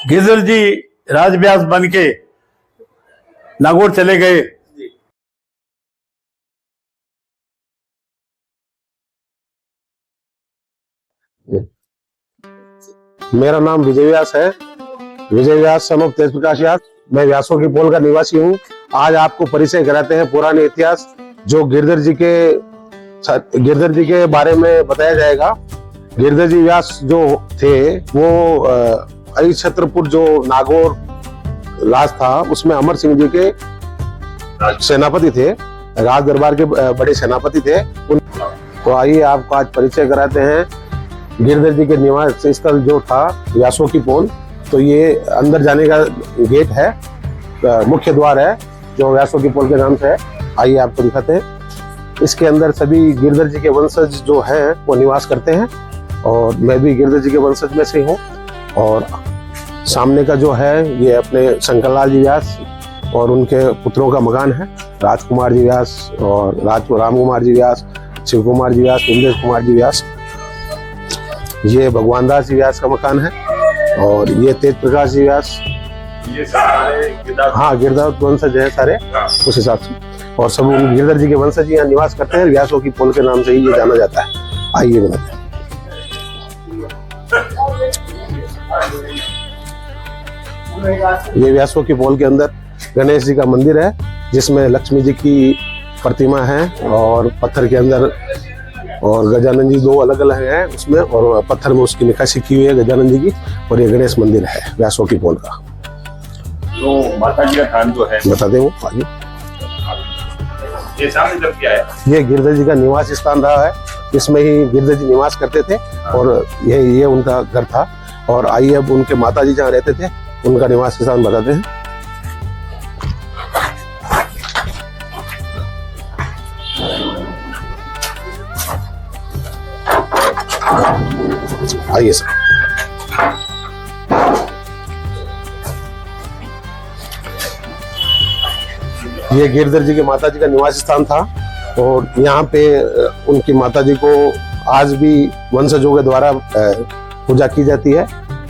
गिरधर जी राजव्यास बन के नागौर चले गए। मेरा नाम विजय व्यास है, विजय व्यास सन ऑफ तेज प्रकाश व्यास। मैं व्यासों की पोल का निवासी हूँ। आज आपको परिचय कराते हैं पुराने इतिहास जो गिरधर जी के बारे में बताया जाएगा। गिरधर जी व्यास जो थे वो अरिछत्रपुर जो नागौर राज था उसमें अमर सिंह जी के सेनापति थे, राज दरबार के बड़े सेनापति थे। तो आइए आपको आज परिचय कराते हैं गिरधर जी के निवास स्थल जो था व्यासों की पोल। तो ये अंदर जाने का गेट है, मुख्य द्वार है जो व्यासों की पोल के नाम से है। आइए आपको दिखाते हैं। इसके अंदर सभी गिरधर जी के वंशज जो हैं वो निवास करते हैं और मैं भी गिरधर जी के वंशज में से हूँ। और सामने का जो है ये अपने शंकरलाल जी व्यास और उनके पुत्रों का मकान है, राजकुमार जी व्यास और राम कुमार जी व्यास, शिव कुमार जी व्यास, इंद्रेश कुमार जी व्यास। ये भगवान दास जी व्यास का मकान है और ये तेज प्रकाश जी व्यास। ये सारे हाँ, गिरधर वंशज है सारे उस हिसाब से। और सब गिरधर जी के वंशज यहाँ निवास करते हैं। व्यासों की पोल के नाम से ही ये जाना जाता है। आइए बताते हैं। ये व्यासों की पोल के अंदर गणेश जी का मंदिर है जिसमें लक्ष्मी जी की प्रतिमा है और पत्थर के अंदर, और गजानन जी दो अलग अलग हैं उसमें, और पत्थर में उसकी नक्काशी की हुई है गजानन जी की। और ये गणेश मंदिर है व्यासों की पोल का। तो माता जी का स्थान जो है बता दें वो आगे। ये सामने जब क्या है, ये गिरधर जी का निवास स्थान रहा है, इसमें ही गिरधर जी निवास करते थे और ये उनका घर था। और आइए अब उनके माता जी जहाँ रहते थे उनका निवास स्थान बताते हैं। आइए सर। ये गिरधर जी के माता जी का निवास स्थान था और यहाँ पे उनकी माता जी को आज भी वंशजों के द्वारा पूजा की जाती है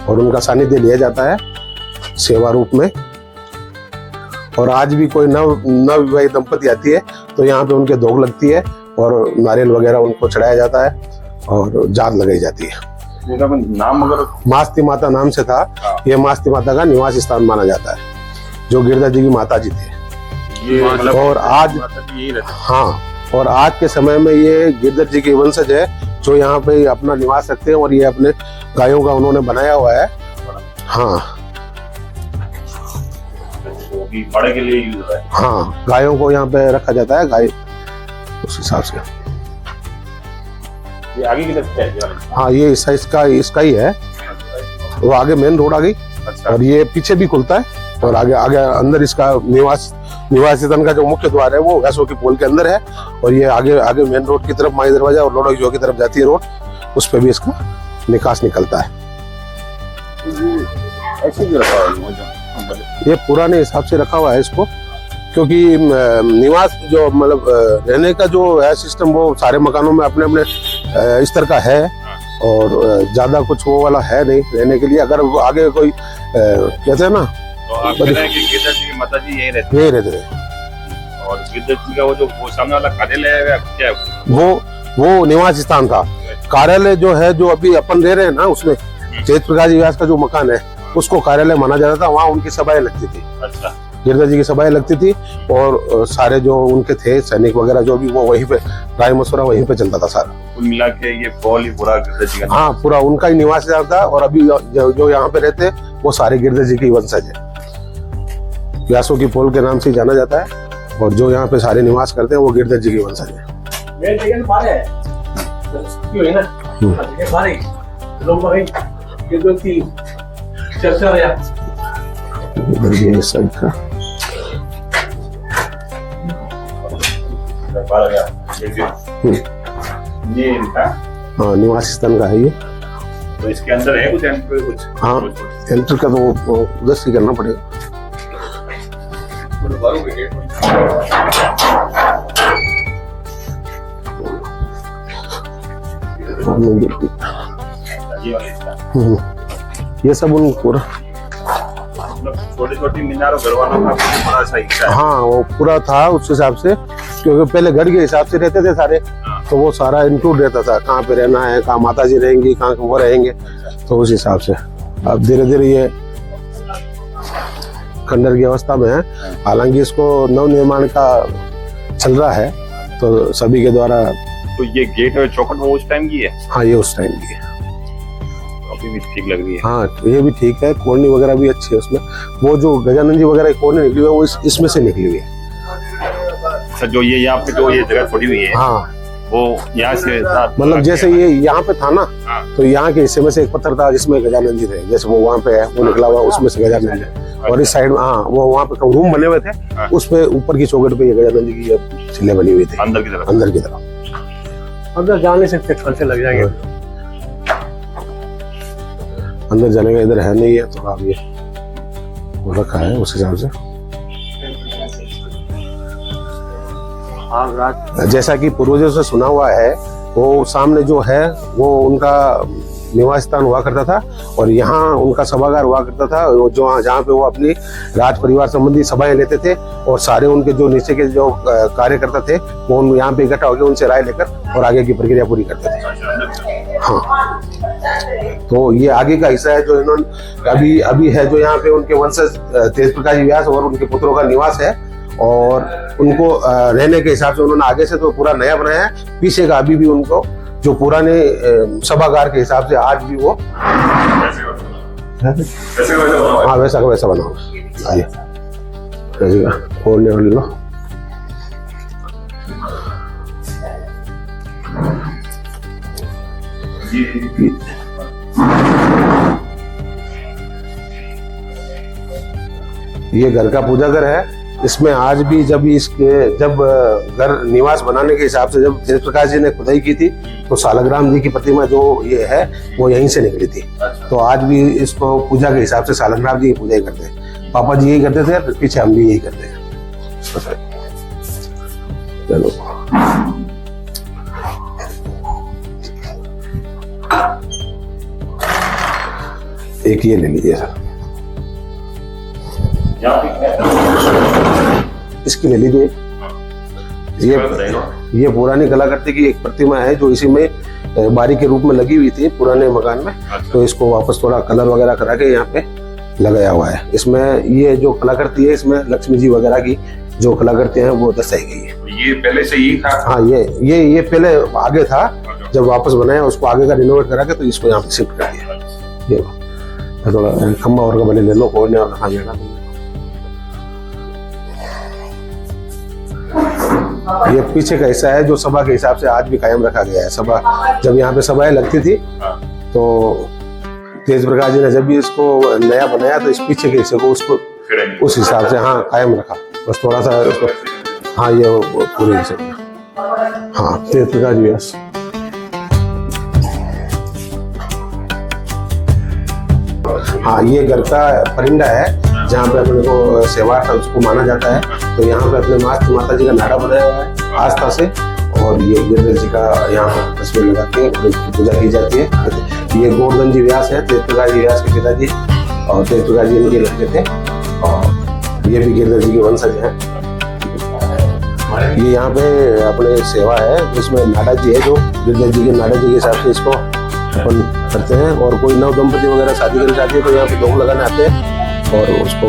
और उनका सानिध्य लिया जाता है सेवा रूप में। और आज भी कोई नवविवाहित दंपति आती है तो यहाँ पे उनके धोख लगती है और नारियल वगैरह उनको चढ़ाया जाता है और जात लगाई जाती है। नाम अगर मास्ती माता नाम से था, ये मास्ती माता का निवास स्थान माना जाता है जो गिरधर जी की माता जी थे। और आज हाँ, और आज के समय में ये गिरधर जी के वंशज है जो यहाँ पे अपना निवास रखते हैं और ये अपने गायों का उन्होंने बनाया हुआ है। हाँ, बड़े के लिए यूज है। हाँ, गायों को यहाँ पे रखा जाता है, गाय उस हिसाब से। ये आगे की तरफ है? हाँ, ये इसका ही है। वो आगे मेन रोड आ गई। अच्छा। और ये पीछे भी खुलता है और आगे अंदर इसका निवास स्थान का जो मुख्य द्वार है वो व्यासों की पोल के अंदर है। और ये आगे मेन रोड की तरफ माई दरवाजा और लोडो जो की तरफ जाती है रोड, उस पे भी इसका निकास निकलता है। ऐसे भी रखा है ये पुराने हिसाब से रखा हुआ है इसको, क्योंकि निवास जो मतलब रहने का जो है सिस्टम वो सारे मकानों में अपने अपने स्तर का है और ज्यादा कुछ वो वाला है नहीं रहने के लिए। अगर आगे कोई कहते हैं ना, तो आप कह रहे हैं कि गिरधर जी की माता जी यही रहते यही रहते थे। और गिरधर जी का वो सामने वाला कार्यालय है क्या है? वो निवास स्थान था। कार्यालय जो है जो अभी अपन रह रहे हैं ना उसमें तेज प्रकाश व्यास का जो मकान है उसको कार्यालय माना जाता था। वहाँ उनकी सभाएं लगती थी। अच्छा। गिरधर जी की सभाएं लगती थी और सारे जो उनके थे सैनिक वगैरह जो भी वो वहीं पे राय मशवरा वहीं पे चलता था सारा। कुल मिला के ये पोल ही पूरा गिरधर जी का? हाँ, पूरा उनका ही निवास स्थान था। और अभी जो यहाँ पे रहते वो सारे गिरधर जी की वंशज है। व्यासों की पोल के नाम से जाना जाता है और जो यहाँ पे सारे निवास करते हैं वो गिरधर जी की वंशज है। ये इनका हाँ निवास स्थान का है ये। तो इसके अंदर है कुछ एंट्री कुछ? हाँ, एंट्री का तो उधर से करना पड़ेगा। ये सब उन पूरा छोटी छोटी मीनारों घर वालों का बहुत बड़ा सा हिस्सा है। हाँ वो पूरा था उस हिसाब से, क्योंकि पहले गढ़ के हिसाब से रहते थे सारे, तो वो सारा इंक्लूड रहता था, कहाँ पे रहना है, कहाँ माता जी रहेंगी, कहाँ वो रहेंगे, तो उस हिसाब से। अब धीरे धीरे ये खंडर की अवस्था में है, हालांकि इसको नव निर्माण का चल रहा है, तो सभी के द्वारा। तो ये गेट और चौखट वो उस टाइम की है? हाँ ये उस टाइम की है। अभी भी ठीक लग रही है। हाँ ये भी ठीक है, कोरनी वगैरह भी अच्छी है उसमें। वो जो गजानंद जी वगैरह की कोरनी निकली हुई है वो इसमें से निकली हुई है। अच्छा, जो ये यहाँ पे जो ये जगह छोड़ी हुई है, हाँ वो यहाँ से मतलब जैसे ये यहाँ पे था ना, हाँ। तो यहाँ के हिस्से में से एक पत्थर था जिसमें गजानंद जी थे, जैसे वो वहाँ पे है, वो निकला हुआ उसमें से गजानंद जी। और इस साइड में हाँ वो वहाँ पे रूम बने हुए थे, हाँ। उस पे ऊपर की चौखट पे ये गजानंद जी की ये चिल्ले बनी हुई थी अंदर की तरफ। अंदर की तरफ। अंदर जा नहीं सकते, खर्चे लग जाएंगे। अंदर जाने का इधर है नहीं है, थोड़ा ये वो रखा है उस हिसाब से। जैसा कि पूर्वजों से सुना हुआ है, वो सामने जो है वो उनका निवास स्थान हुआ करता था, और यहाँ उनका सभागार हुआ करता था, वो जो जहाँ पे वो अपनी राज परिवार संबंधी सभाएं लेते थे, और सारे उनके जो नीचे के जो कार्यकर्ता थे वो यहाँ पे इकट्ठा होकर उनसे राय लेकर और आगे की प्रक्रिया पूरी करते थे। हाँ तो ये आगे का हिस्सा है जो इन्होंने अभी है, जो यहाँ पे उनके वंशज तेज प्रकाश व्यास और उनके पुत्रों का निवास है, और उनको रहने के हिसाब से उन्होंने आगे से तो पूरा नया बनाया है, पीछे का अभी भी उनको जो पुराने सभागार के हिसाब से आज भी वो हाँ वैसा का वैसा बना हुआ। आइए खोलने वाले लो। ये घर का पूजा घर है। इसमें आज भी जब घर निवास बनाने के हिसाब से जब तेज प्रकाश जी ने खुदाई की थी, तो सालग्राम जी की प्रतिमा जो ये है वो यहीं से निकली थी। तो आज भी इसको पूजा के हिसाब से सालग्राम जी की पूजा ही करते हैं। पापा जी यही करते थे, पीछे हम भी यही करते हैं। चलो एक ये ले लीजिए सर, इसकी ले लीजिए। ये पुरानी कलाकृति की एक प्रतिमा है जो इसी में बारी के रूप में लगी हुई थी पुराने मकान में। तो इसको वापस थोड़ा कलर वगैरह करा के यहाँ पे लगाया हुआ है। इसमें ये जो कलाकृति है, इसमें लक्ष्मी जी वगैरह की जो कलाकृति है वो दर्शाई गई है। ये पहले से ही था? हाँ ये पहले आगे था, जब वापस बनाया उसको आगे का रिनोवेट करा के तो इसको यहाँ पे शिफ्ट कर दिया। ये थोड़ा खम्बा और का भले ले लो, कोने और खा जाएगा। ये पीछे का हिस्सा है जो सभा के हिसाब से आज भी कायम रखा गया है। सभा जब यहाँ पे सभाएं लगती थी तो तेज प्रकाश जी ने जब भी इसको नया बनाया तो इस पीछे के हिस्से को उसको उस हिसाब से हाँ कायम रखा। बस थोड़ा सा उसको हाँ ये पूरे हिस्से हाँ तेज प्रकाश जी बस। हाँ ये घर का परिंदा है जहाँ पे अपने को सेवा था उसको माना जाता है। तो यहाँ पे अपने माता जी का नाड़ा बनाया हुआ है आस्था से, और ये गिरधर जी का यहाँ पर तस्वीर लगा के उसकी पूजा की जाती है। ये गोवर्धन जी व्यास है, तेज प्रकाश जी व्यास के पिताजी, और तेज प्रकाश जी इनके लड़के थे, और ये भी गिरधर जी के वंशज हैं। ये यहाँ पे अपने सेवा है जिसमें नाड़ा जी है, जो गिरधर जी के नाड़ा जी के हिसाब से इसको अपन करते हैं। और कोई नव दंपति वगैरह शादी करना चाहते हैं तो यहाँ पे दोग लगाने आते हैं और उसको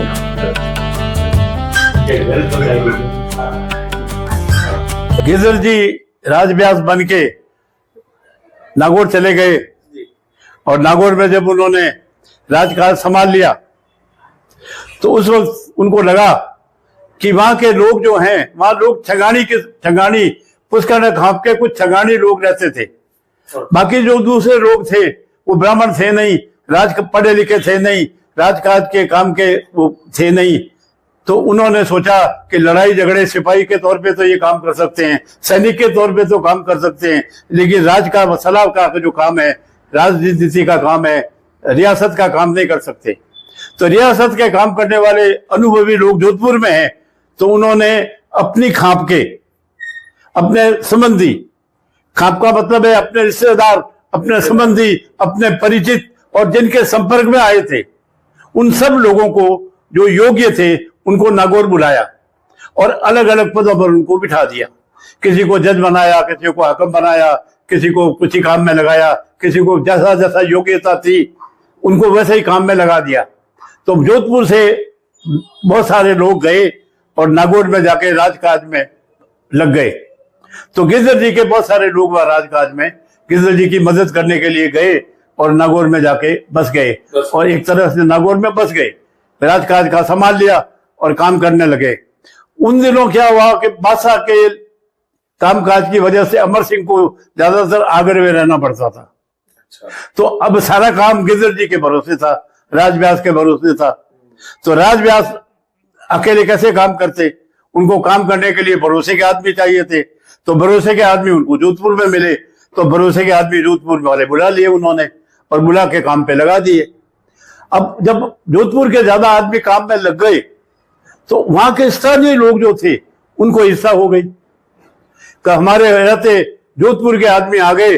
गिरधर जी राजव्यास बन के नागौर चले गए, और नागौर में जब उन्होंने राजकाज संभाल लिया तो उस वक्त उनको लगा कि वहां के लोग जो हैं, वहां लोग छगानी पुष्कर खाप के कुछ छगानी लोग रहते थे। बाकी जो दूसरे लोग थे वो ब्राह्मण थे नहीं, पढ़े लिखे थे नहीं, राजकाज के काम के वो थे नहीं। तो उन्होंने सोचा कि लड़ाई झगड़े सिपाही के तौर पे तो ये काम कर सकते हैं, सैनिक के तौर पे तो काम कर सकते हैं, लेकिन राज का मसला का जो काम है, राजनीति का काम है, रियासत का काम नहीं कर सकते। तो रियासत के काम करने वाले अनुभवी लोग जोधपुर में हैं, तो उन्होंने अपनी खाप के अपने संबंधी, खाप का मतलब है अपने रिश्तेदार, अपने संबंधी, अपने परिचित और जिनके संपर्क में आए थे, उन सब लोगों को जो योग्य थे उनको नागौर बुलाया और अलग अलग पदों पर उनको बिठा दिया। किसी को जज बनाया, किसी को हाकिम बनाया, किसी को कुछ ही काम में लगाया, किसी को जैसा जैसा योग्यता थी उनको वैसे ही काम में लगा दिया। तो जोधपुर से बहुत सारे लोग गए और नागौर में जाके राजकाज में लग गए। तो गिरधर जी के बहुत सारे लोग वह राजकाज में गिरधर जी की मदद करने के लिए गए और नागौर में जाके बस गए और एक तरह से नागौर में बस गए, राजकाज का संभाल लिया और काम करने लगे। उन दिनों क्या हुआ कि बादशाह के कामकाज की वजह से अमर सिंह को ज्यादातर आगरे में रहना पड़ता था। तो अब सारा काम गिरधर जी के भरोसे था, राजव्यास के भरोसे था। तो राजव्यास अकेले कैसे काम करते, उनको काम करने के लिए भरोसे के आदमी चाहिए थे। तो भरोसे के आदमी उनको जोधपुर में मिले, तो भरोसे के आदमी जोधपुर वाले बुला लिए उन्होंने और बुला के काम पे लगा दिए। अब जब जोधपुर के ज्यादा आदमी काम में लग गए तो वहां के स्थानीय लोग जो थे उनको ईर्ष्या हो गई कि हमारे रहते जोधपुर के आदमी आ गए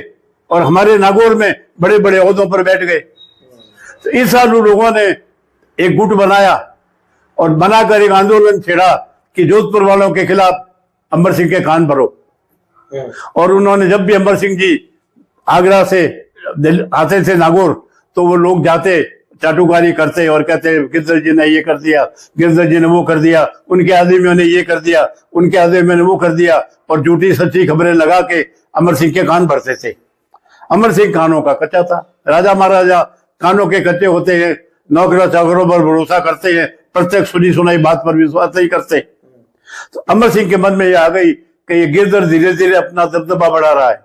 और हमारे नागौर में बड़े बड़े ओहदों पर बैठ गए। तो ईर्ष्यालु लोगों ने एक गुट बनाया और बनाकर एक आंदोलन छेड़ा कि जोधपुर वालों के खिलाफ अमर सिंह के कान भरो। और उन्होंने जब भी अमर सिंह जी आगरा से आते थे नागौर तो वो लोग जाते, चाटुकारी करते और कहते गिरधर जी ने ये कर दिया, गिरधर जी ने वो कर दिया, उनके आदमियों ने ये कर दिया, उनके आदमियों ने वो कर दिया, और झूठी सच्ची खबरें लगा के अमर सिंह के कान भरते थे। अमर सिंह कानों का कच्चा था। राजा महाराजा कानों के कच्चे होते हैं, नौकरा चाकरों पर भरोसा करते हैं, प्रत्येक सुनी सुनाई बात पर विश्वास नहीं करते। तो अमर सिंह के मन में ये आ गई कि ये गिरधर धीरे धीरे अपना दबदबा बढ़ा रहा है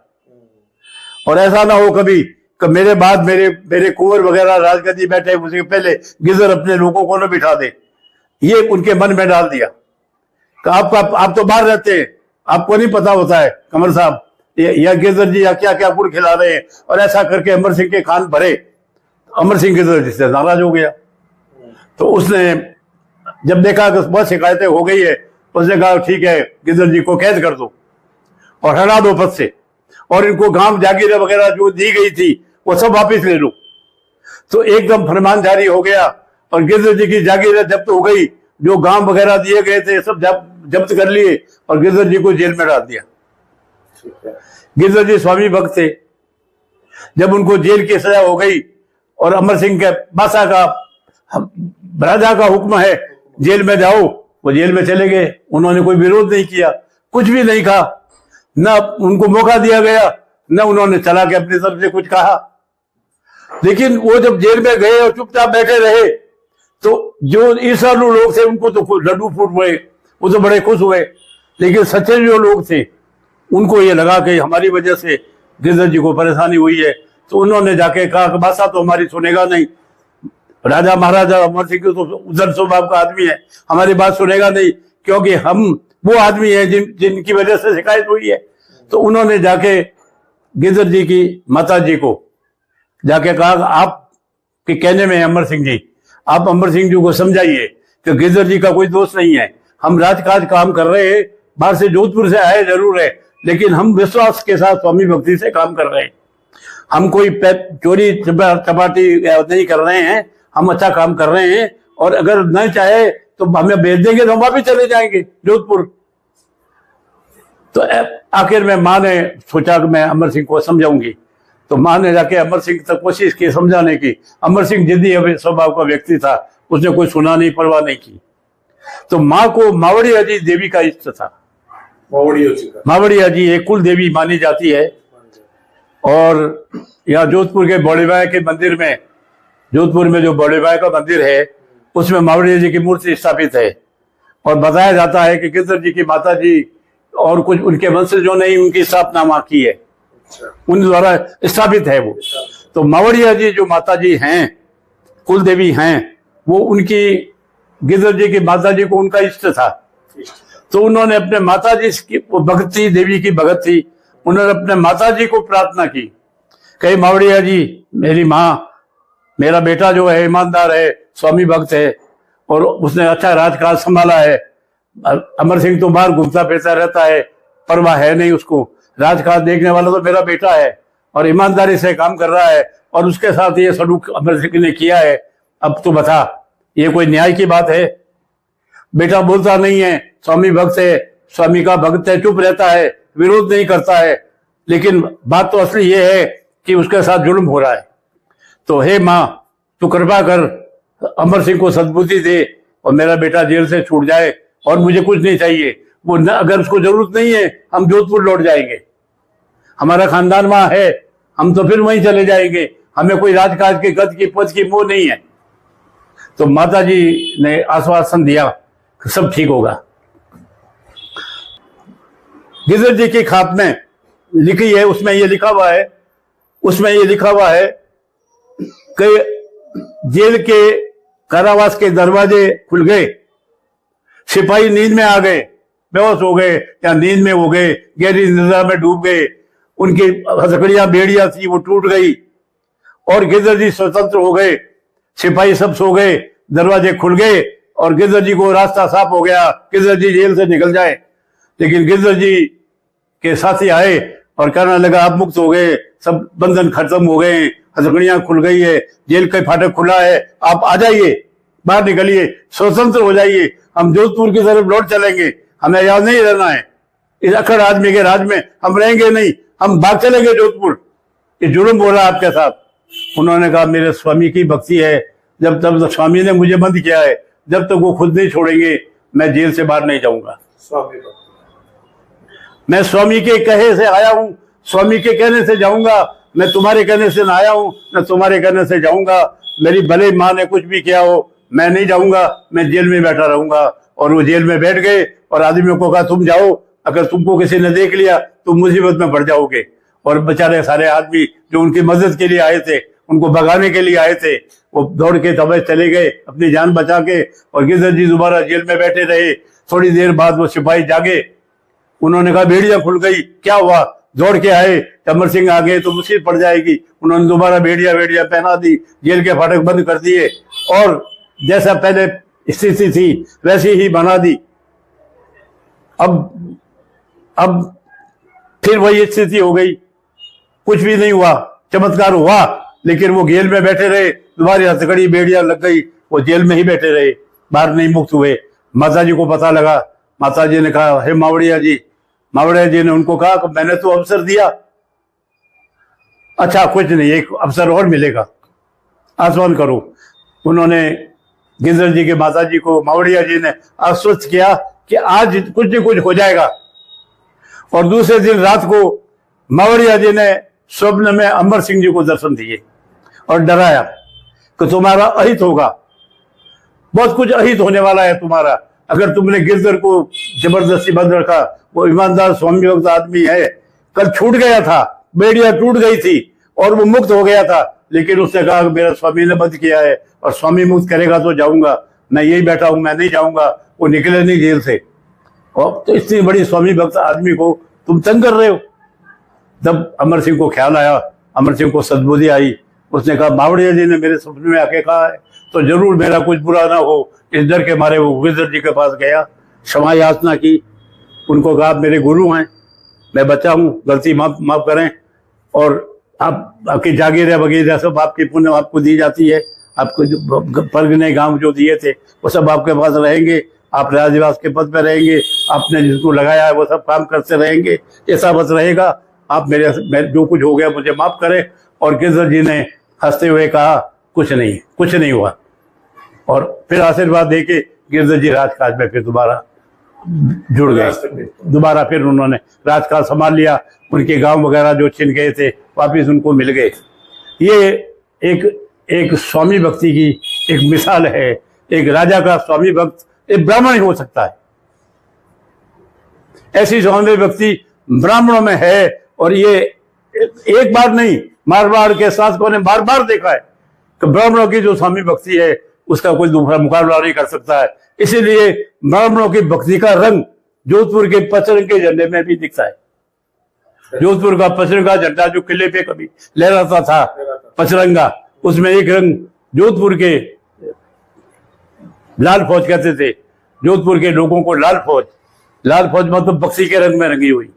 और ऐसा ना हो कभी कि मेरे बाद मेरे कुंवर वगैरह राजगद्दी बैठे उसके पहले गिरधर अपने लोगों को न बिठा दे। ये उनके मन में डाल दिया कि आप तो बाहर रहते हैं, आपको नहीं पता होता है कमर साहब या गिरधर जी या क्या क्या गुड़ खिला रहे हैं, और ऐसा करके अमर सिंह के कान भरे। अमर सिंह गिरधर जी से नाराज हो गया। तो उसने जब देखा कि बहुत शिकायतें हो गई है, उसने कहा ठीक है गिरधर जी को कैद कर दो और हटा दो पद से, और इनको गांव जागीरें वगैरह जो दी गई थी वो सब वापस ले लो। तो एकदम फरमान जारी हो गया और गिरधर जी की जागीरें जब्त हो गई, जो गांव वगैरह दिए गए थे सब जब्त कर लिए और गिरधर जी को जेल में डाल दिया। गिरधर जी स्वामी भक्त थे। जब उनको जेल की सजा हो गई और अमर सिंह के बादशाह का राजा का हुक्म है जेल में जाओ, वो जेल में चले गए। उन्होंने कोई विरोध नहीं किया, कुछ भी नहीं कहा, न उनको मौका दिया गया, न उन्होंने चला के अपनी तरफ से कुछ कहा। लेकिन वो जब जेल में गए और चुपचाप बैठे रहे तो जो ईर्ष्यालु लोग थे उनको तो लड्डू फूट गए, वो तो बड़े खुश हुए। लेकिन सच्चे जो लोग थे उनको ये लगा कि हमारी वजह से गिरधर जी को परेशानी हुई है। तो उन्होंने जाके कहा कि बादशाह तो हमारी सुनेगा नहीं, राजा महाराजा अमर सिंह तो उधर स्वभाव का आदमी है, हमारी बात सुनेगा नहीं, क्योंकि हम वो आदमी है जिनकी वजह से शिकायत हुई है। तो उन्होंने जाके गिरधर जी की माता जी को जाके कहा आपके कहने में अमर सिंह जी, आप अमर सिंह जी को समझाइए कि गिरधर जी का कोई दोष नहीं है, हम राजकाज काम कर रहे हैं, बाहर से जोधपुर से आए जरूर है, लेकिन हम विश्वास के साथ स्वामी भक्ति से काम कर रहे हैं, हम कोई चोरी चपाटी नहीं कर रहे हैं, हम अच्छा काम कर रहे हैं, और अगर नहीं चाहे तो हमें भेज देंगे तो हम वापिस चले जाएंगे जोधपुर। तो आखिर में माँ ने सोचा कि मैं अमर सिंह को समझाऊंगी। तो माँ ने जाके अमर सिंह तक कोशिश की समझाने की। अमर सिंह जिद्दी स्वभाव का व्यक्ति था, उसने कोई सुना नहीं, परवाह नहीं की। तो माँ को मावड़ी अजी देवी का इष्ट था। मावड़ी अजी एक कुल देवी मानी जाती है, और यहाँ जोधपुर के बड़ेबाई के मंदिर में, जोधपुर में जो बड़ेबाई का मंदिर है उसमें मावड़ी जी की मूर्ति स्थापित है। और बताया जाता है कि गिरधर जी की माता जी और कुछ उनके वंशजों ने ही उनकी स्थापना माँ की है, उन द्वारा स्थापित है वो। तो मावड़िया जी जो माता जी हैं, कुल देवी हैं, वो उनकी गिरधर जी की माता जी को उनका इष्ट था। तो उन्होंने अपने माता जी की भगत थी, देवी की भगत थी, उन्होंने अपने माता जी को प्रार्थना की, कही मावड़िया जी मेरी माँ, मेरा बेटा जो है ईमानदार है, स्वामी भक्त है, और उसने अच्छा राजकाज संभाला है। अमर सिंह तो बाहर घूमता फिरता रहता है, परवाह है नहीं उसको, राजकाज देखने वाला तो मेरा बेटा है और ईमानदारी से काम कर रहा है, और उसके साथ ये सलूक अमर सिंह ने किया है। अब तो बता ये कोई न्याय की बात है? बेटा बोलता नहीं है, स्वामी भक्त है, स्वामी का भक्त है, चुप रहता है, विरोध नहीं करता है, लेकिन बात तो असली ये है कि उसके साथ जुल्म हो रहा है। तो हे माँ, तू कृपा कर, अमर सिंह को सद्बुद्धि दे और मेरा बेटा जेल से छूट जाए, और मुझे कुछ नहीं चाहिए। वो अगर उसको जरूरत नहीं है, हम जोधपुर लौट जाएंगे, हमारा खानदान वहां है, हम तो फिर वहीं चले जाएंगे, हमें कोई राजकाज के गद की पद की मोह नहीं है। तो माता जी ने आश्वासन दिया कि सब ठीक होगा। गिरधर जी की खात में लिखी है, उसमें ये लिखा हुआ है कि जेल के कारावास के दरवाजे खुल गए, सिपाही नींद में आ गए, बेहोश हो गए या नींद में हो गए, गहरी निद्रा में डूब गए, उनकी हथकड़ियां बेड़ियां थी वो टूट गई और गिरधर जी स्वतंत्र हो गए। सिपाही सब सो गए, दरवाजे खुल गए और गिरधर जी को रास्ता साफ हो गया, गिरधर जी जेल से निकल जाए। लेकिन गिरधर जी के साथी आए और कहने लगा आप मुक्त हो गए, सब बंधन खत्म हो गए, हथकड़ियां खुल गई है, जेल का फाटक खुला है, आप आ जाइए, बाहर निकलिए, स्वतंत्र हो जाइए, हम जोधपुर की तरफ लौट चलेंगे, हमें याद नहीं रहना है, इस अखड़ आदमी के राज में हम रहेंगे नहीं, हम भाग चलेंगे जोधपुर। ये जुर्म बोला आपके साथ। उन्होंने कहा मेरे स्वामी की भक्ति है, जब तक स्वामी ने मुझे बंद किया है, जब तक वो खुद नहीं छोड़ेंगे मैं जेल से बाहर नहीं जाऊंगा। मैं स्वामी के कहे से आया हूं, स्वामी के कहने से जाऊंगा, मैं तुम्हारे कहने से ना आया हूं, न तुम्हारे कहने से जाऊंगा। मेरी भले माँ ने कुछ भी किया हो, मैं नहीं जाऊंगा, मैं जेल में बैठा रहूंगा। और वो जेल में बैठ गए और आदमियों को कहा तुम जाओ, अगर तुमको किसी ने देख लिया तुम मुसीबत में पड़ जाओगे। और बेचारे सारे आदमी जो उनकी मदद के लिए आए थे, उनको भगाने के लिए आए थे, वो दौड़ के तब चले गए अपनी जान बचा के, और गिरधर जी दोबारा जेल में बैठे रहे। थोड़ी देर बाद वो सिपाही जागे, उन्होंने कहा बेड़ियां खुल गई, क्या हुआ? दौड़ के आए, अमर सिंह आ गए तो मुसीबत पड़ जाएगी। उन्होंने दोबारा बेड़ियां पहना दी, जेल के फाटक बंद कर दिए और जैसा पहले स्थिति थी वैसी ही बना दी। अब फिर वही स्थिति हो गई, कुछ भी नहीं हुआ, चमत्कार हुआ, लेकिन वो जेल में बैठे रहे, दोबारा हथकड़ी बेड़ियां लग गई, वो जेल में ही बैठे रहे, बाहर नहीं मुक्त हुए। माता जी को पता लगा, माता जी ने कहा हे मावड़िया जी ने उनको कहा कि मैंने तो अवसर दिया, अच्छा कुछ नहीं, एक अवसर और मिलेगा, आश्वासन करो। उन्होंने गिरधर जी के माता जी को, मावड़िया जी ने आश्वस्त किया कि आज कुछ न कुछ हो जाएगा। और दूसरे दिन रात को मावड़िया जी ने स्वप्न में अमर सिंह जी को दर्शन दिए और डराया कि तुम्हारा अहित होगा, बहुत कुछ अहित होने वाला है तुम्हारा, अगर तुमने गिरधर को जबरदस्ती बंद रखा। वो ईमानदार स्वामी भक्त आदमी है, कल छूट गया था, बेड़ियां टूट गई थी और वो मुक्त हो गया था, लेकिन उसने कहा कि मेरा स्वामी ने बंद किया है और स्वामी मुक्त करेगा तो जाऊंगा, मैं यही बैठा हूं, मैं नहीं जाऊंगा। वो निकले नहीं जेल से, और तो इतनी बड़ी स्वामी भक्त आदमी को तुम तंग कर रहे हो। तब अमर सिंह को ख्याल आया, अमर सिंह को सद्बुद्धि आई, उसने कहा मावड़िया जी ने मेरे सपने में आके कहा है तो जरूर मेरा कुछ बुरा ना हो। इस डर के मारे वो गिरधर जी के पास गया, क्षमा याचना की, उनको कहा आप मेरे गुरु हैं, मैं बच्चा हूँ, गलती माफ करें, और आपकी जागीर वगैरह सब आपकी पुण्य आपको दी जाती है, आपको जो परगने गांव जो दिए थे वो सब आपके पास रहेंगे, आप राजनिवास के पद पर रहेंगे, आपने जिसको लगाया है वो सब काम करते रहेंगे, ऐसा बस रहेगा। आप मेरे जो कुछ हो गया मुझे माफ करें। और गिरधर जी ने हंसते हुए कहा कुछ नहीं हुआ, और फिर आशीर्वाद देके गिरधर जी राजकाज में फिर दोबारा जुड़ गए, दोबारा फिर उन्होंने राजकाज संभाल लिया, उनके गांव वगैरह जो छिन गए थे वापिस उनको मिल गए। ये एक स्वामी भक्ति की एक मिसाल है। एक राजा का स्वामी भक्त एक ब्राह्मण ही हो सकता है, ऐसी स्वामी भक्ति ब्राह्मणों में है। और ये एक बार नहीं, मारवाड़ के शासकों ने बार बार देखा है कि ब्राह्मणों की जो स्वामी भक्ति है उसका कोई दूसरा मुकाबला नहीं कर सकता है। इसीलिए ब्राह्मणों की भक्ति का रंग जोधपुर के पचरंग के झंडे में भी दिखता है। जोधपुर का पचरंग का झंडा जो किले पे कभी लहराता था, पचरंगा, उसमें एक रंग जोधपुर के लाल फौज कहते थे, जोधपुर के लोगों को लाल फौज मतलब बक्सी के रंग में रंगी हुई।